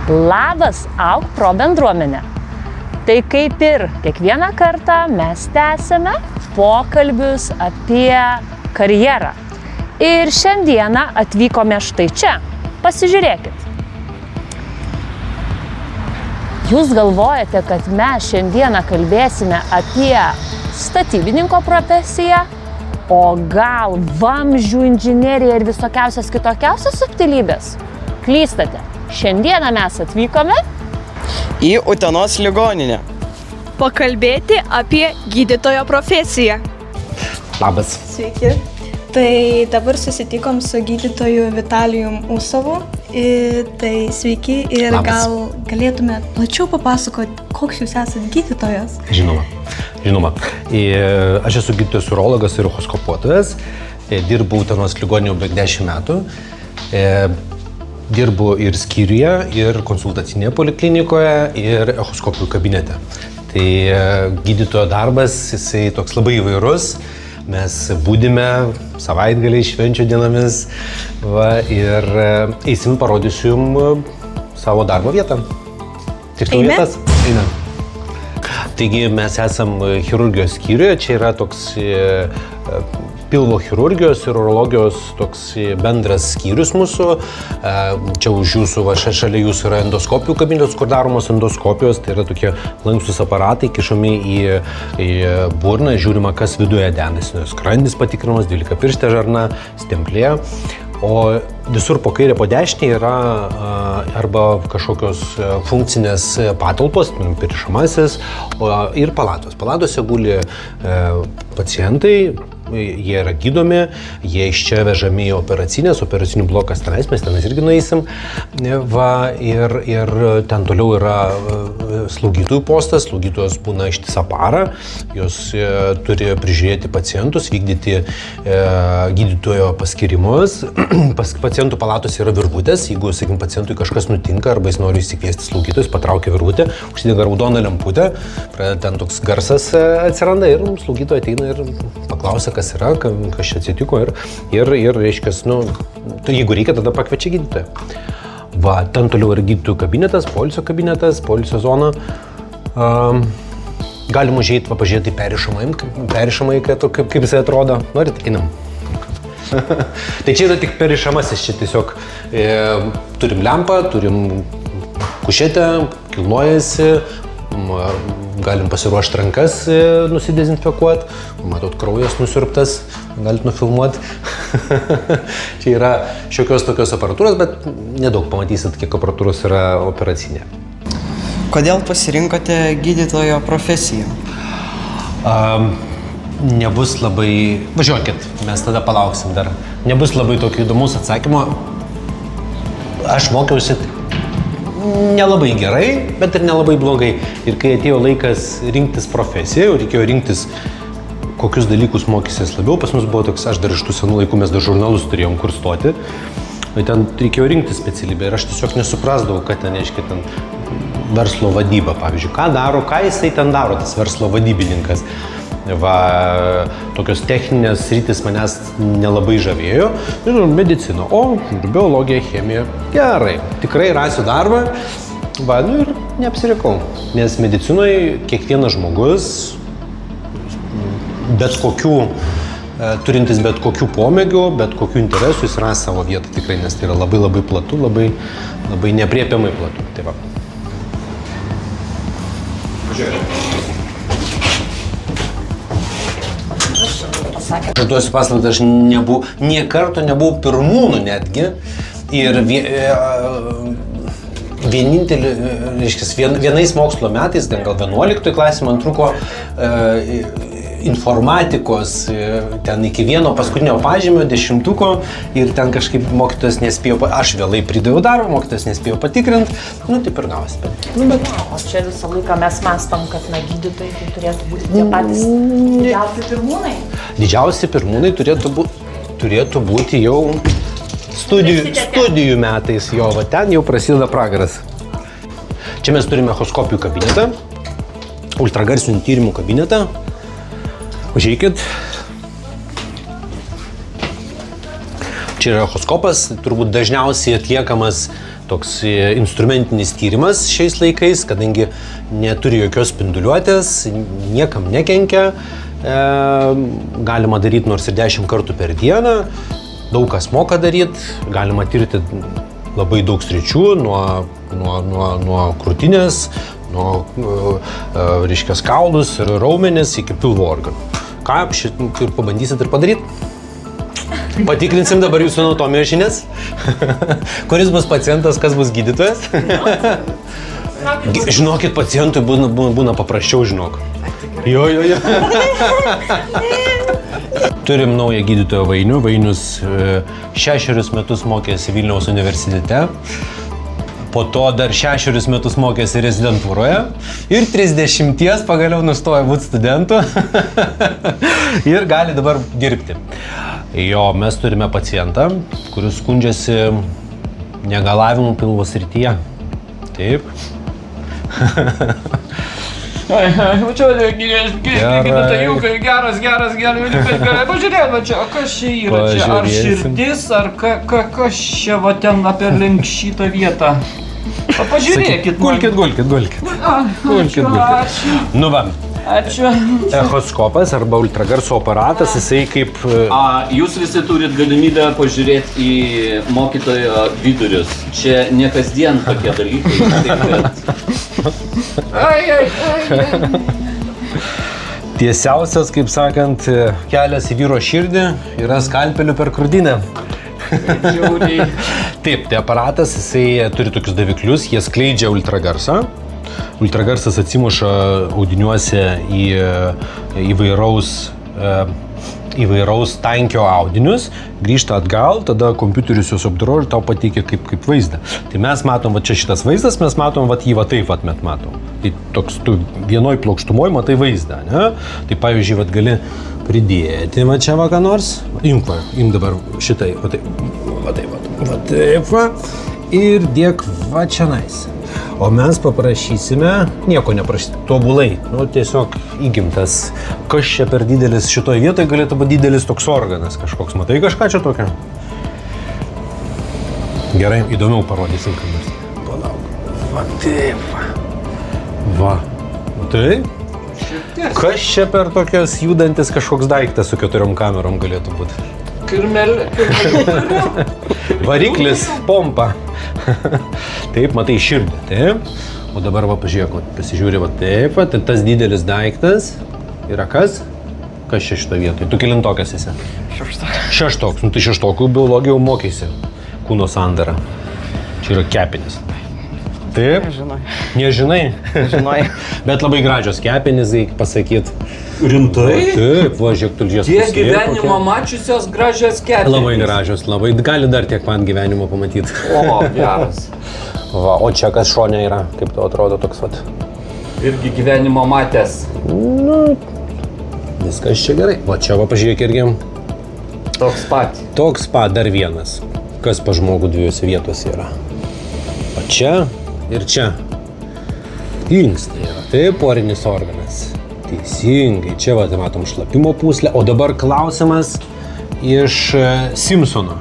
Labas Auk Pro bendruomenė. Tai kaip ir kiekvieną kartą mes tęsiame pokalbius apie karjerą. Ir šiandieną atvykome štai čia. Pasižiūrėkit. Jūs galvojate, kad mes šiandieną kalbėsime apie statybininko profesiją, o gal vamzdžių inžineriją ir visokiausias kitokiausias subtilybės? Klystate. Šiandieną mes atvykome į Utenos ligoninę. Pakalbėti apie gydytojo profesiją. Labas. Sveiki. Tai dabar susitikom su gydytoju Vitalijum Usovu. Tai sveiki ir Labas. Gal galėtumėt plačiau papasakoti, koks jūs esate gydytojas? Žinoma. Aš esu gydytojas urologas ir echoskopuotojas. Dirbu Utenos ligoninėje beveik 10 metų. Dirbu ir skyriuje, ir konsultacinėje poliklinikoje, ir echoskopijų kabinete. Tai gydytojo darbas, jisai toks labai įvairus. Mes būdime savaitgaliai, švenčių dienomis ir eisim, parodysiu jums savo darbo vietą. Tiksliau vietas? Einam. Taigi mes esam chirurgijos skyriuje, čia yra toks pilvo chirurgijos ir urologijos toks bendras skyrius mūsų. Čia už jūsų, šalia jūsų yra endoskopijų kabinetas, kur daromos endoskopijos. Tai yra tokie lankstus aparatai, kišami į burną, žiūrima, kas viduje dedasi. Skrandis patikrinamas, 12 pirštė žarna, stemplė. O visur po kairę, po dešinę yra arba kažkokios funkcinės patalpos, pririšamasis, ir palatos. Palatose guli pacientai, jie yra gydomi, jie iš čia vežami į operacinių blokas tenais, mes tenais irgi nueisim. Ir ten toliau yra slaugytojų postas, slaugytojos būna ištisą parą, jos turi prižiūrėti pacientus, vykdyti gydytojo paskirimus. Pacientų palatose yra virvutės, jeigu, sakykim, pacientui kažkas nutinka arba jis nori įsikviesti slaugytojus, patraukia virvutę, užsidega raudoną lemputę, ten toks garsas atsiranda ir slaugytojai ateina ir paklausia, kas yra, kas čia atsitiko ir reiškia, jeigu reikia, tada pakviečia gydytoją. Ten toliau yra gydytojų kabinetas, poilsio zona. Galim užeiti, pažiūrėti perrišamai, kaip jisai atrodo. Norit? Einam. Tai čia yra tik perrišamasis, čia tiesiog turim lempą, turim kušetę, kilnojasi, galim pasiruošti rankas, nusidezinfekuoti, matot, kraujas nusiurbtas, galit nufilmuoti. Čia yra šiokios tokios aparatūros, bet nedaug pamatysit, kiek aparatūros yra operacinė. Kodėl pasirinkote gydytojo profesiją? Nebus labai... Važiuokit, mes tada palauksim dar. Nebus labai tokio įdomus atsakymo. Aš mokiausi nelabai gerai, bet ir nelabai blogai. Ir kai atėjo laikas rinktis profesiją, reikėjo rinktis, kokius dalykus mokysies labiau. Pas mus buvo toks, aš dar iš tų senų laikų, mes dar žurnalus turėjom kur stoti. Ten reikėjo rinktis specialybę ir aš tiesiog nesuprasdavau, kad ten, reiškia, ten verslo vadyba, pavyzdžiui. Ką daro, ką jisai ten daro, tas verslo vadybininkas. Tokios techninės sritys manęs nelabai žavėjo. Ir medicina, biologija, chemija. Gerai, tikrai rasiu darbą. Ir neapsirikau. Nes medicinoje kiekvienas žmogus, turintis bet kokių pomėgių, bet kokių interesų, jis ras savo vietą tikrai, nes tai yra labai labai platu, labai, labai neaprėpiamai platu. Tai va. Aš duosiu paslaptį, aš nė karto nebuvau pirmūnų netgi. Ir vienintelį, reiškia, vienais mokslo metais, gal 11 klasė, man truko informatikos ten iki vieno paskutinio pažymio, 10-ko, ir ten kažkaip mokytojas nespėjo, aš vėlai pridaviau darbą, mokytojas nespėjo patikrinti, taip ir gavosi. O čia visą laiką mes mąstom, kad gydytojai tai turėtų būti tie patys didžiausi pirmūnai? Didžiausi pirmūnai turėtų būti jau studijų metais, ten jau prasideda pragaras. Čia mes turime echoskopijų kabinetą, ultragarsinių tyrimų kabinetą. Užeikit. Čia yra echoskopas, turbūt dažniausiai atliekamas toks instrumentinis tyrimas šiais laikais, kadangi neturi jokios spinduliuotės, niekam nekenkia, galima daryti nors ir 10 kartų per dieną, daug kas moka daryti, galima tirti labai daug sričių, nuo krūtinės, nuo reiškias kaulus ir raumenis iki pilvo organų. Ką, ir pabandysit ir padaryti? Patikrinsim dabar jūsų anatomijos žinias. Kuris bus pacientas, kas bus gydytojas? Žinokit, pacientui būna paprasčiau, žinok. Jo. Turim naują gydytoją Vainių. Vainius 6 metus mokėsi Vilniaus universitete. Po to dar 6 metus mokėsi rezidentūroje ir 30 pagaliau nustojo būti studentu ir gali dabar dirbti. Jo, mes turime pacientą, kuris skundžiasi negalavimu pilvo srityje. Taip. Geras, pažiūrėk, va čia, kas čia yra, čia ar širdis, ar kas čia va ten apie link šitą vietą. Pažiūrėkit. Gulkit. Nu va. Ačiū. Echoskopas arba ultragarso aparatas, jisai kaip... Jūs visi turit galimybę pažiūrėti į mokytojo vidurius. Čia ne kasdien tokie dalykai. Tiesiausias, kaip sakant, kelias į vyro širdį yra skalpeliu per krūtinę. Taip, tai aparatas, jisai turi tokius daviklius, jie skleidžia ultragarsą. Ultragarsas atsimuša audiniuose į įvairaus tankio audinius, grįžta atgal, tada kompiuteris juos apdoroja ir tau pateikia kaip vaizdą. Tai mes matom, va čia šitas vaizdas, mes matom, va jį va taip vat met matom. Tai toks, tu vienoj plokštumoj matai vaizdą, ne? Tai pavyzdžiui, va gali pridėti va čia va ką nors, imk dabar šitai, va taip, ir dėk va čia nais. O mes paprašysime, nieko neprašysime, tobulai, tiesiog įgimtas, kas čia per didelis šitoje vietoje galėtų būti didelis toks organas kažkoks, matai kažką čia tokio? Gerai, įdomiau parodysim, ką mes. Palauk, va taip, va, matai? Kas čia per tokias judantis kažkoks daiktas su 4 kamerom galėtų būti? Variklis, pompa. Taip, matai širdį, taip. O dabar va pažiūrėk, pasižiūrė va taip, tai tas didelis daiktas yra kas? Kas čia šito vietoje? Tu kelintokas esi? Šeštoks. Nu tai šeštokų biologijų mokysi. Kūno sandarą. Čia yra kepenys. Taip? Nežinai? Nežinai. Bet labai gražios kepenys, reikia pasakyti. Rimtai? Taip, va, žiūrėk, tulžies Tiek gyvenimo mačiusios gražios kepenys. Labai gražios, labai. Gali dar tiek man gyvenimo pamatyti. O, geras. Va, o čia kas šone yra, kaip tau atrodo toks vat? Irgi gyvenimo matęs. Nu, viskas čia gerai. Va, čia va, pažiūrėk irgi. Toks pat, dar vienas. Kas pa žmogų dviejose vietose yra. Va čia ir čia. Inkstai yra, tai porinis organas. Teisingai, čia va, tai matom šlapimo pūslę. O dabar klausimas iš Simpsono.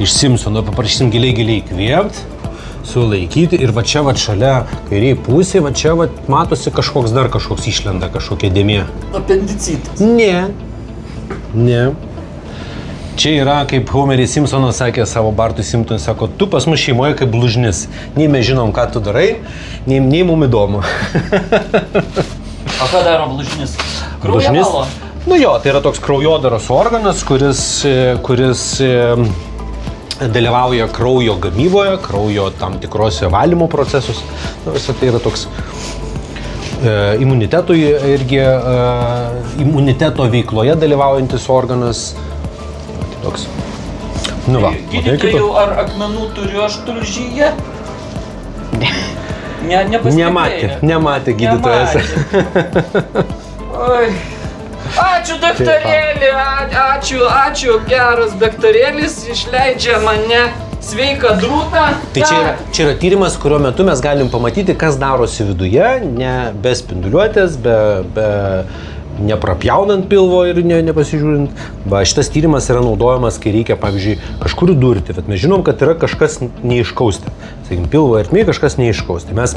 Iš Simpsono paprašysim giliai įkvėpt, sulaikyti ir va čia va šalia kairiai pusė, va čia va matosi kažkoks išlenda, kažkokia dėmė. Apendicitas. Ne. Čia yra, kaip Homeris Simpsonas sakė savo Bartui Simpsonui, sako, tu pas mus šeimoje kaip blužnis. Nei mes žinom, ką tu darai, nei mum įdomu. O ką daro blužnis? Kraują valo? Nu jo, tai yra toks kraujodaros organas, kuris dalyvauja kraujo gamyboje, kraujo tam tikrose valymo procesus. Nu, visą tai yra toks imuniteto veikloje dalyvaujantis organas. Toks. Nu va. Gydytojų ar akmenų turiu aš tulžyje? Nematė gydytojas. Oi. Ačiū, daktarėlį, ačiū, geras daktarėlis, išleidžia mane sveiką drūtą. Tai čia yra tyrimas, kurio metu mes galim pamatyti, kas darosi viduje, ne be spinduliuotės, neprapjaunant pilvo ir nepasižiūrint. Šitas tyrimas yra naudojamas, kai reikia, pavyzdžiui, kažkur durti, bet mes žinom, kad yra kažkas neiškausti. Sakykim, pilvo ertmėje kažkas neiškausti. Mes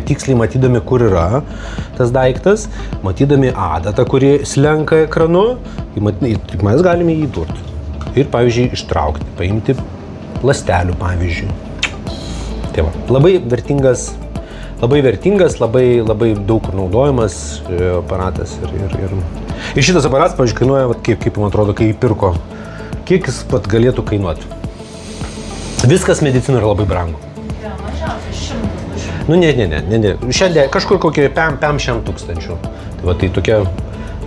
tiksliai matydami, kur yra tas daiktas, matydami adatą, kuri slenka ekranu, mes galime jį durti. Ir, pavyzdžiui, ištraukti, paimti ląstelių, pavyzdžiui. Tai va, labai vertingas, labai daug kur naudojamas aparatas. Ir šitas aparatas, pavyzdžiui, kainuoja, kaip man atrodo, kai jį pirko, kiek jis pat galėtų kainuoti. Viskas medicina yra labai brangu. Ja, mažiausiai 100 000. Nu, ne. Šiandien kažkur kokie 500 tūkstančių. Tai va, tai tokia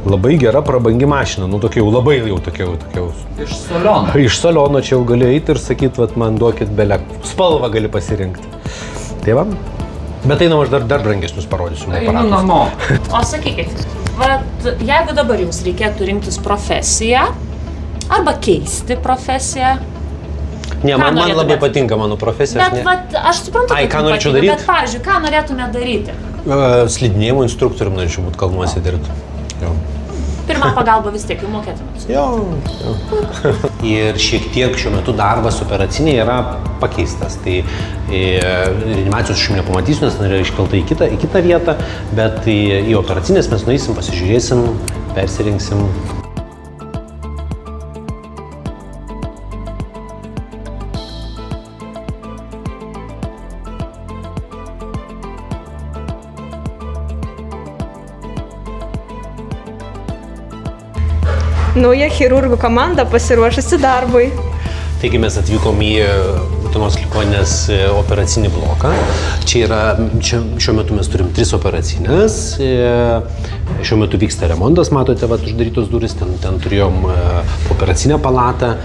labai gera prabangi mašina, nu tokia jau. Iš saliono. Iš saliono čia jau gali eiti ir sakyti, vat man duokit belę. Spalvą gali pasirinkti. Tai va. Bet einam aš dar brangesnius parodysiu. Einu namo. O sakykit, jeigu dabar jums reikėtų rinktis profesiją arba keisti profesiją. Ne, man labai patinka mano profesija. Bet aš suprantu, ką norėčiau daryti? Bet, pavyzdžiui, ką norėtume daryti? Slidinėjimo instruktorium norėčiau būti kalnuose dirbti. Pirmą pagalbą vis tiek jau mokėtumėt. Jo. Ir šiek tiek šiuo metu darbas operacinėje yra pakeistas. Tai reanimacijos aš jums nepamatysiu, nes yra iškelta į kitą vietą, bet į operacinės mes nueisim, pasižiūrėsim, persirinksim. Nauja chirurgų komanda pasiruošusi darbui. Taigi mes atvykom į Utenos ligoninės operacinį bloką. Šiuo metu mes turim 3 operacinės. Šiuo metu vyksta remontas, matote, uždarytos durys, ten turėjom operacinę palatą.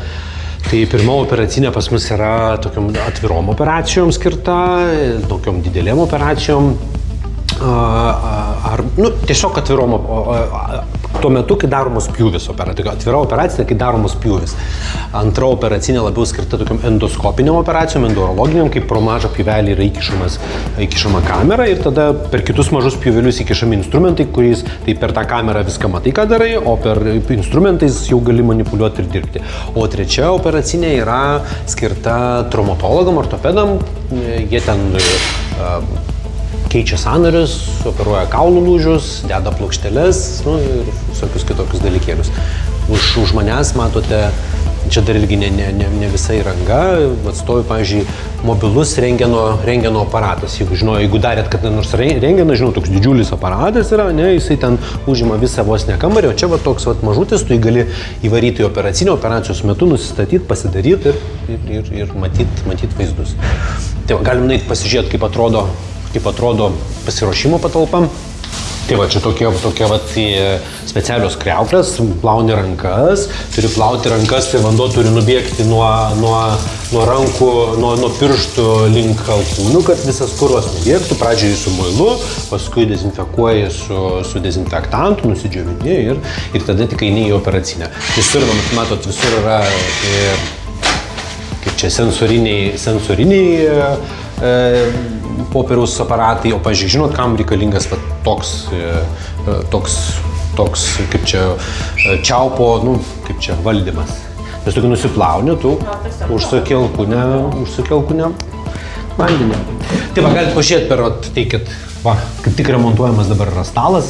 Tai pirma operacinė pas mus yra tokiom atvirom operacijom skirta, tokiom didelėm operacijom. Tiesiog atvirom, tuo metu, kai daromos pjūvis operacija, atvira operacija, kai daromos pjūvis. Antra operacinė labiau skirta tokiam endoskopiniam operacijom, endurologiniam, kai pro mažą pjūvelį yra įkišama kamera ir tada per kitus mažus pjūvelius įkišami instrumentai, kuriais tai per tą kamerą viską matai, ką darai, o per instrumentais jau gali manipuliuoti ir dirbti. O trečia operacinė yra skirta traumatologam, ortopedam, jie ten keičia sąnarius, operuoja kaulų lūžius, deda plokšteles ir visokius kitokius dalykėlius. Už manęs matote, čia dar irgi ne visa įranga, stovi, pavyzdžiui, mobilus rentgeno aparatas. Jeigu darėt, kad nors rentgeną, žinau, toks didžiulis aparatas yra, jisai ten užima visą vos ne kambarį, o čia toks mažutis, tu jį gali įvaryti į operacinę, operacijos metu nusistatyti, pasidaryti ir matyti vaizdus. Tai galim nueiti pasižiūrėti, kaip atrodo pasiruošimo patalpa. Tai va, čia tokie specialios kriauklės, plauni rankas, turi plauti rankas, tai vanduo turi nubėgti nuo rankų, nuo pirštų link alkūnų, kad visas purvas nubėgtų, pradžioje su muilu, paskui dezinfekuoji su dezinfektantu, nusidžiovini ir tada tik eini į operacinę. Visur, matot, visur yra kaip čia sensoriniai popieriaus aparatai, o pažiūrėk, žinot, kam reikalingas toks kaip čia čiaupo, kaip čia valdymas. Nes tokį nusiplauni, tu užsuki alkūnę vandenį. Tai va, galite pažiūrėti per, teikit, va, kaip tik remontuojamas dabar yra stalas.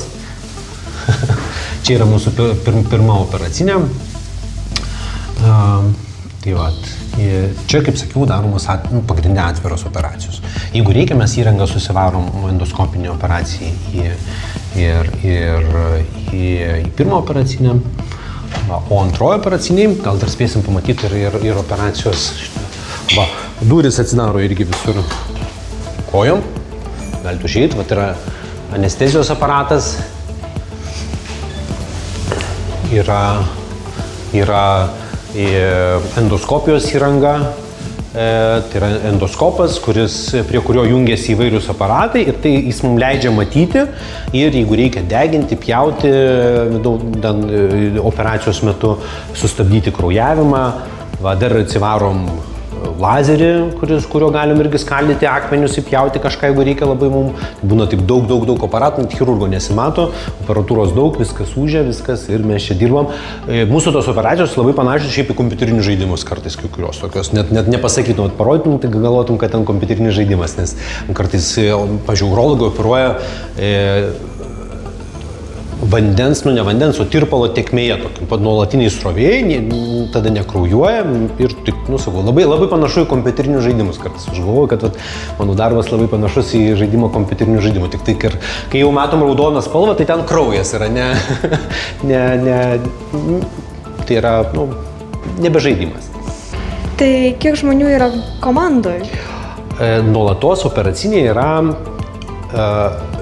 Čia yra mūsų pirma operacinė. Tai va, čia, kaip sakiau, daromos pagrindinė atviros operacijos. Jeigu reikia, mes įrangą susivarom endoskopinį operaciją į pirmą operacinę, o antrojo operaciniai, gal dar spėsim pamatyti ir operacijos. Va, durys atsidaro irgi visur kojom, galite užeiti, va, tai yra anestezijos aparatas, yra endoskopijos įranga, tai yra endoskopas, prie kurio jungiasi įvairius aparatai ir tai jis mums leidžia matyti ir jeigu reikia deginti, pjauti operacijos metu, sustabdyti kraujavimą, dar atsivarom lazerį, kurio galim irgi skaldyti akmenius, įpjauti kažką, jeigu reikia labai mums. Būna taip daug aparatų, net chirurgo nesimato, aparatūros daug, viskas ūžia, viskas ir mes čia dirbam. Mūsų tos operacijos labai panašios šiaip į kompiuterinius žaidimus kartais, kai kurios tokios. Net nepasakytum, parodytum, tai galvotum, kad ten kompiuterinis žaidimas, nes kartais, pavyzdžiui, urologai operuoja vandens, ne vandens, o tirpalo tėkmėje, nuolatiniai srovėjai, tada nekraujuoja ir taip, sakau, labai panašu į kompiuterinius žaidimus kartais. Aš galvoju, kad mano darbas labai panašus į žaidimo kompiuterinių žaidimų, tik tai, kai jau matom raudoną spalvą, tai ten kraujas yra, tai yra, nebe žaidimas. Tai kiek žmonių yra komandoje? Nuolatos operacinėje yra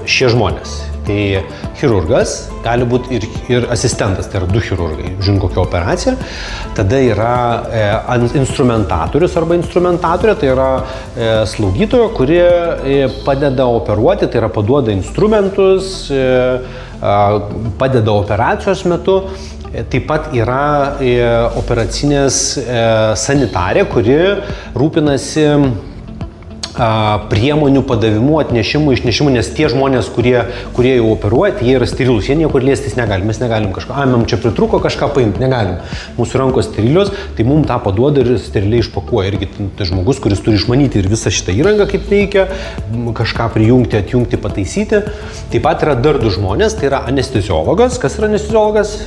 šie žmonės. Tai chirurgas, gali būti ir asistentas, tai yra 2 chirurgai, žin kokią operaciją. Tada yra instrumentatorius arba instrumentatorė, tai yra slaugytoja, kuri padeda operuoti, tai yra paduoda instrumentus, padeda operacijos metu. Taip pat yra operacinės sanitarė, kuri rūpinasi priemonių padavimu, atnešimu, išnešimu, nes tie žmonės, kurie jau operuoja, jie yra sterilūs, jie niekur liestis negali, mes negalim kažką, mums čia pritruko kažką paimti, negalim. Mūsų rankos sterilios, tai mums tą paduoda ir steriliai išpakuoja. Irgi tai žmogus, kuris turi išmanyti ir visą šitą įrangą, kaip veikia, kažką prijungti, atjungti, pataisyti. Taip pat yra dar 2 žmonės, tai yra anesteziologas. Kas yra anesteziologas?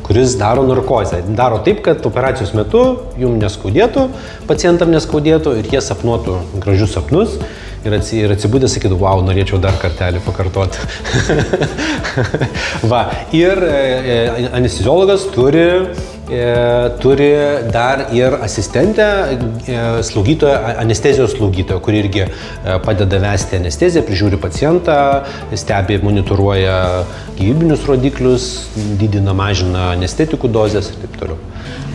Kuris daro narkozę. Daro taip, kad operacijos metu jums neskaudėtų, pacientam neskaudėtų ir jie sapnuotų gražius sapnus ir atsibūdė sakytų, wow, norėčiau dar kartelį pakartoti. Va, ir anesteziologas turi dar ir asistentę, slaugytoją, anestezijos slaugytoją, kuri irgi padeda vesti anesteziją, prižiūri pacientą, stebi, monitoruoja gyvybinius rodiklius, didina, mažina anestetikų dozes ir taip toliau.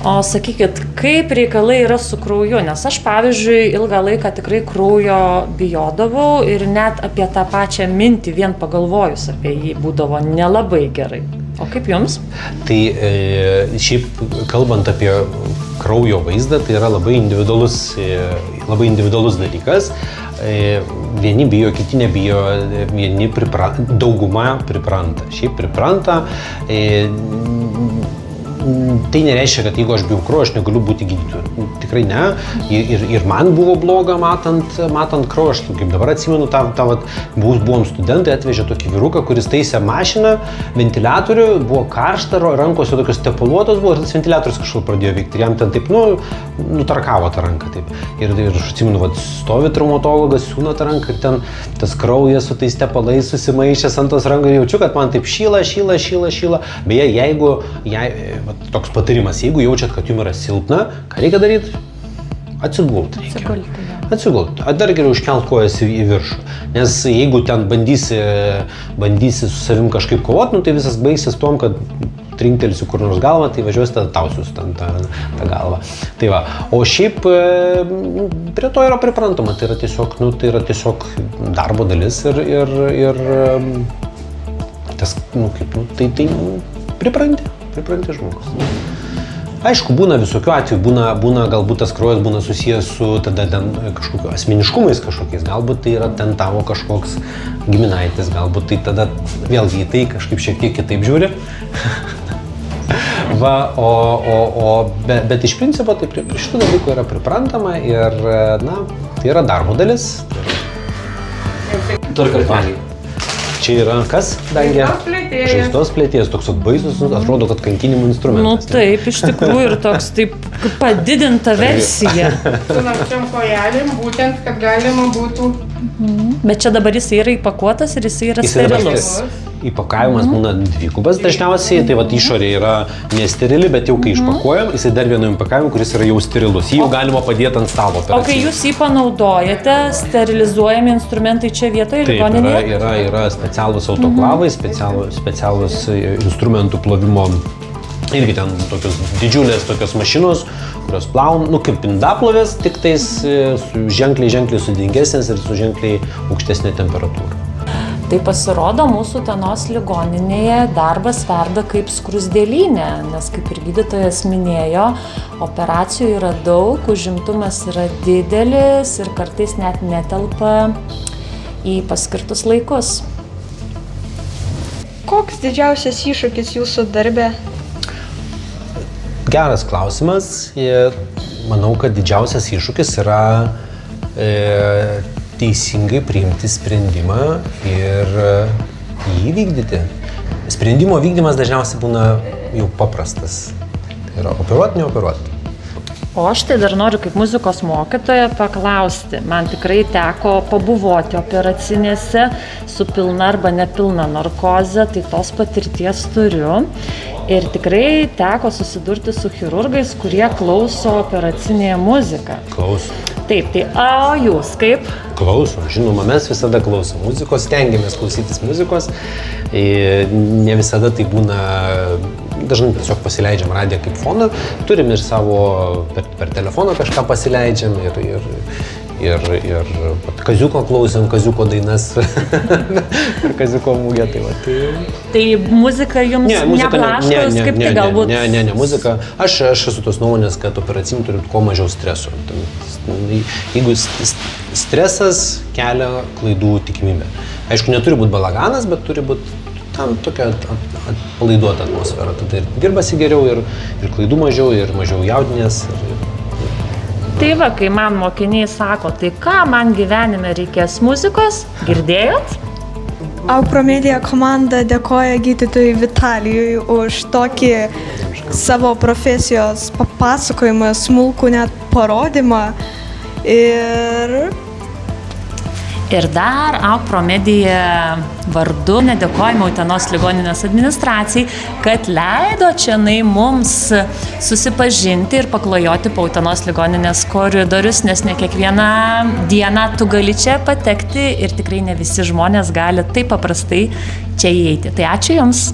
O sakykit, kaip reikalai yra su krauju, nes aš, pavyzdžiui, ilgą laiką tikrai kraujo bijodavau ir net apie tą pačią mintį vien pagalvojus apie jį būdavo nelabai gerai. O kaip jums? Tai šiaip kalbant apie kraujo vaizdą, tai yra labai individualus dalykas. Vieni bijo, kiti nebijo, dauguma pripranta. Šiaip pripranta. Tai nereiškia, kad jeigu aš bijau kraujo, aš negaliu būti gydytoju. Tikrai ne. Ir man buvo bloga matant kraują. Aš kaip dabar atsimenu, buvom studentai, atvežė tokį vyruką, kuris taisė mašiną, ventiliatorių, buvo karšta, rankose tokios tepaluotos buvo ir tas ventiliatorius kažkur pradėjo veikti. Ir jam ten taip, nutarkavo tą ranką taip. Ir aš atsimenu, stovi traumatologas, siūna tą ranką ir ten tas kraujas su tais tepalais susimaišęs ant tos rankos ir jaučiu, kad man taip šyla. Beje, toks patarimas, jeigu jaučiat, kad jums yra silpna, ką reikia daryti? Atsigulti reikia. Atsigulti. Dar geriau iškelt kojas į viršų. Nes jeigu ten bandysi su savim kažkaip kovoti, tai visas baigsis tom, kad trinktelsiu kur nors galvą, tai važiuosi, tada tausius tą galvą. Tai va. O šiaip prie to yra priprantama. Tai yra tiesiog darbo dalis ir tas, tai pripranti žmogus. Aišku, būna visokių atvejų, būna galbūt tas kraujas būna susijęs su tada ten kažkokiu asmeniškumais kažkokiais, galbūt tai yra ten tavo kažkoks giminaitis, galbūt tai tada vėlgi į tai kažkaip šiek tiek kitaip žiūri. Va, bet iš principo tai prie šitų dalykų yra priprantama ir, tai yra darbo dalis. Čia yra kas, Dangė? Žaizdos plėtėjas, toks baisus, atrodo, kad kankinimo instrumentas. Taip, iš tikrųjų ir toks taip padidinta versija. Su nakčiom kojelėm, būtent, kad galima būtų. Bet čia dabar jis yra įpakuotas ir jis yra sterilus. Įpakavimas būna dvigubas dažniausiai, tai išorė yra nesterili, bet jau kai išpakuojam, jisai dar vienu įpakavimu, kuris yra jau sterilus. Jį jau galima padėti ant stalo. O kai jūs jį panaudojate, sterilizuojami instrumentai čia vietoje ligoninėje? Taip, yra specialūs autoklavai, specialūs instrumentų plovimo. Irgi ten tokios didžiulės tokios mašinos, kurios plauna, kaip indaplovės, tik tais su ženkliai sudėtingesnės ir su ženkliai aukštesnė temperatūra. Tai pasirodo, mūsų Utenos ligoninėje darbas verda kaip skruzdėlynė, nes kaip ir gydytojas minėjo, operacijų yra daug, užimtumas yra didelis ir kartais net netelpa į paskirtus laikus. Koks didžiausias iššūkis jūsų darbe? Geras klausimas. Manau, kad didžiausias iššūkis yra teisingai priimti sprendimą ir jį vykdyti. Sprendimo vykdymas dažniausiai būna jau paprastas. Tai yra operuoti, neoperuoti. O aš tai dar noriu kaip muzikos mokytoja paklausti. Man tikrai teko pabuvoti operacinėse su pilna arba nepilna narkoze, tai tos patirties turiu. Ir tikrai teko susidurti su chirurgais, kurie klauso operacinėje muziką. Klausom. Taip, tai o jūs kaip? Klausom, žinoma, mes visada klausom muzikos, stengiamės klausytis muzikos. Ne visada tai būna, dažnai tiesiog pasileidžiam radiją kaip foną, turim ir savo per telefoną kažką pasileidžiam ir Kaziuko klausėm, Kaziuko dainas per Kaziuko mugę. Tai muzika jums neblaško, jūs kaip tai galbūt? Ne, muzika. Aš esu tos nuomonės, kad operacijom turi kuo mažiau streso. Jeigu stresas kelia klaidų tikimybę. Aišku, neturi būti balaganas, bet turi būti tam tokia atpalaiduota atmosfera. Tada ir dirbasi geriau, ir klaidų mažiau, ir mažiau jaudinės. Tai va, kai man mokiniai sako, tai ką man gyvenime reikės muzikos, girdėjot? Aupromedia komanda dėkoja gydytojui Vitalijui už tokį savo profesijos papasakojimą, smulkų net parodymą. Ir dar Aupromedia vardu nedėkojame Utenos ligoninės administracijai, kad leido čianai mums susipažinti ir paklajoti po Utenos ligoninės koridorius, nes ne kiekvieną dieną tu gali čia patekti ir tikrai ne visi žmonės gali taip paprastai čia įeiti. Tai ačiū Jums.